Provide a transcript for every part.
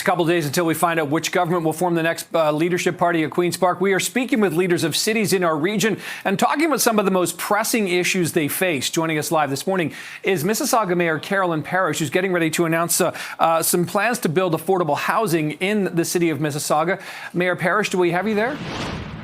couple of days until we find out which government will form the next leadership party at Queen's Park. We are speaking with leaders of cities in our region and talking about some of the most pressing issues they face. Joining us live this morning is Mississauga Mayor Carolyn Parrish, who's getting ready to announce some plans to build affordable housing in the city of Mississauga. Mayor Parrish, do we have you there?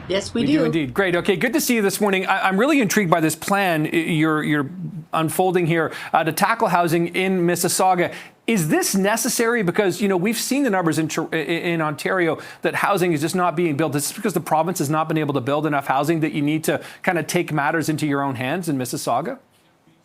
Yes, we do indeed. Great. Okay, good to see you this morning. I'm really intrigued by this plan you're unfolding here to tackle housing in Mississauga. Is this necessary? Because, you know, we've seen the numbers in Ontario that housing is just not being built. Is this because the province has not been able to build enough housing that you need to kind of take matters into your own hands in Mississauga?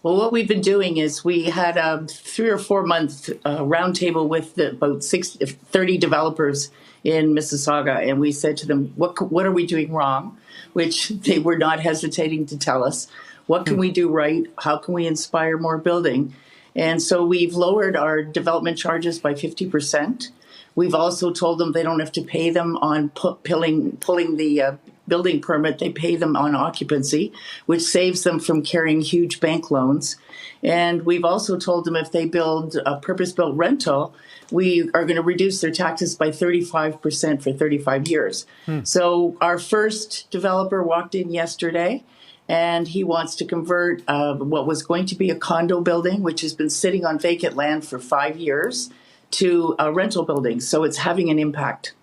Well, what we've been doing is we had a 3 or 4 month roundtable with about 30 developers in Mississauga, and we said to them, what are we doing wrong? Which they were not hesitating to tell us. What can we do right? How can we inspire more building? And so we've lowered our development charges by 50%. We've also told them they don't have to pay them on pulling the building permit. They pay them on occupancy, which saves them from carrying huge bank loans. And we've also told them if they build a purpose-built rental, we are going to reduce their taxes by 35% for 35 years. So our first developer walked in yesterday, and he wants to convert what was going to be a condo building, which has been sitting on vacant land for 5 years, to a rental building. So it's having an impact.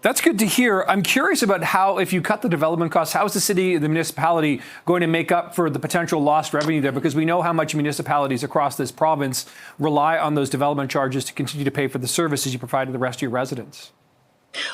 That's good to hear. I'm curious about how, if you cut the development costs, how is the city, the municipality going to make up for the potential lost revenue there? Because we know how much municipalities across this province rely on those development charges to continue to pay for the services you provide to the rest of your residents.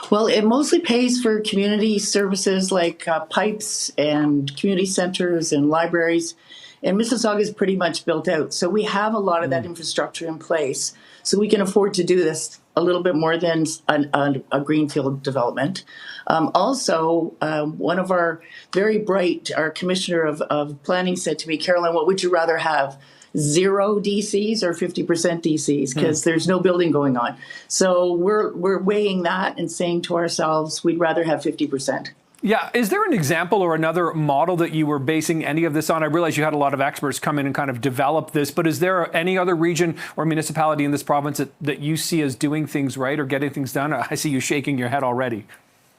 Well, it mostly pays for community services like pipes and community centers and libraries. And Mississauga is pretty much built out. So we have a lot of that infrastructure in place. So we can afford to do this a little bit more than a greenfield development. Also, one of our very bright, our commissioner of planning said to me, Carolyn, what would you rather have? 0 DCs or 50% DCs, because there's no building going on. So we're weighing that and saying to ourselves, we'd rather have 50%. Yeah. Is there an example or another model that you were basing any of this on? I realize you had a lot of experts come in and kind of develop this, but is there any other region or municipality in this province that you see as doing things right or getting things done? I see you shaking your head already.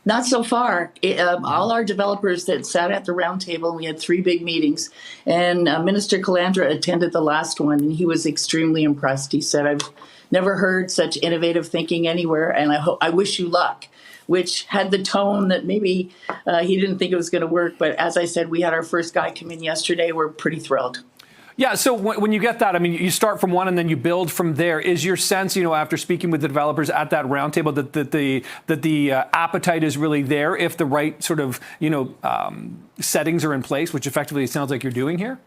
Not so far. All our developers that sat at the round table, we had 3 big meetings, and Minister Calandra attended the last one, and he was extremely impressed. He said, I've never heard such innovative thinking anywhere, and I wish you luck, which had the tone that maybe he didn't think it was going to work. But as I said, we had our first guy come in yesterday. We're pretty thrilled. Yeah, so when you get that, I mean, you start from one and then you build from there. Is your sense, you know, after speaking with the developers at that roundtable, that the appetite is really there if the right sort of, you know, settings are in place, which effectively it sounds like you're doing here?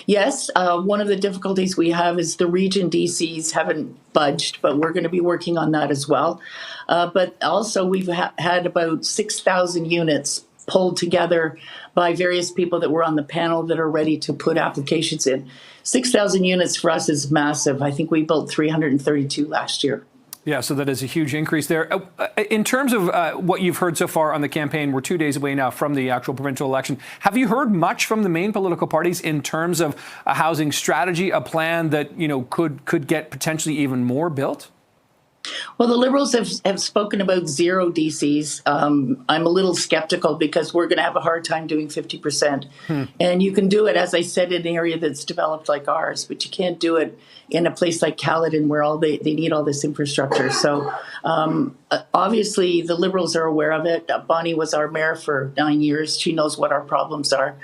Yes, one of the difficulties we have is the region DCs haven't budged, but we're going to be working on that as well. But also we've had about 6,000 units pulled together by various people that were on the panel that are ready to put applications in. 6,000 units for us is massive. I think we built 332 last year. Yeah, so that is a huge increase there. In terms of what you've heard so far on the campaign, we're 2 days away now from the actual provincial election. Have you heard much from the main political parties in terms of a housing strategy, a plan that, you know, could get potentially even more built? Well, the Liberals have spoken about 0 DCs. I'm a little skeptical because we're going to have a hard time doing 50%. And you can do it, as I said, in an area that's developed like ours, but you can't do it in a place like Caledon where they need all this infrastructure. So obviously the Liberals are aware of it. Bonnie was our mayor for 9 years. She knows what our problems are.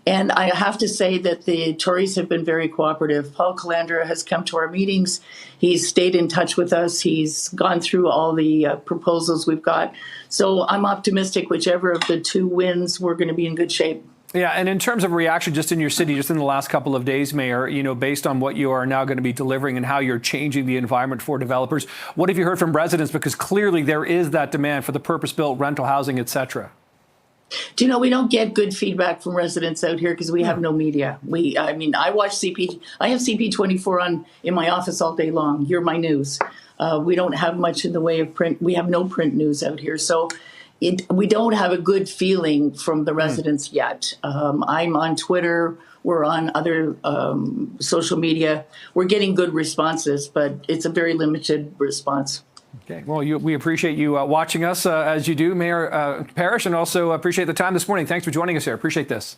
And I have to say that the Tories have been very cooperative. Paul Calandra has come to our meetings. He's stayed in touch with us. He's gone through all the proposals we've got. So I'm optimistic whichever of the 2 wins, we're going to be in good shape. Yeah, and in terms of reaction just in your city, just in the last couple of days, Mayor, you know, based on what you are now going to be delivering and how you're changing the environment for developers, what have you heard from residents? Because clearly there is that demand for the purpose-built rental housing, et cetera. Do you know, we don't get good feedback from residents out here because we have no media. I mean, I watch CP. I have CP24 on in my office all day long. You're my news. We don't have much in the way of print. We have no print news out here. So we don't have a good feeling from the residents yet. I'm on Twitter. We're on other social media. We're getting good responses, but it's a very limited response. Okay. Well, we appreciate you watching us as you do, Mayor Parrish, and also appreciate the time this morning. Thanks for joining us here. Appreciate this.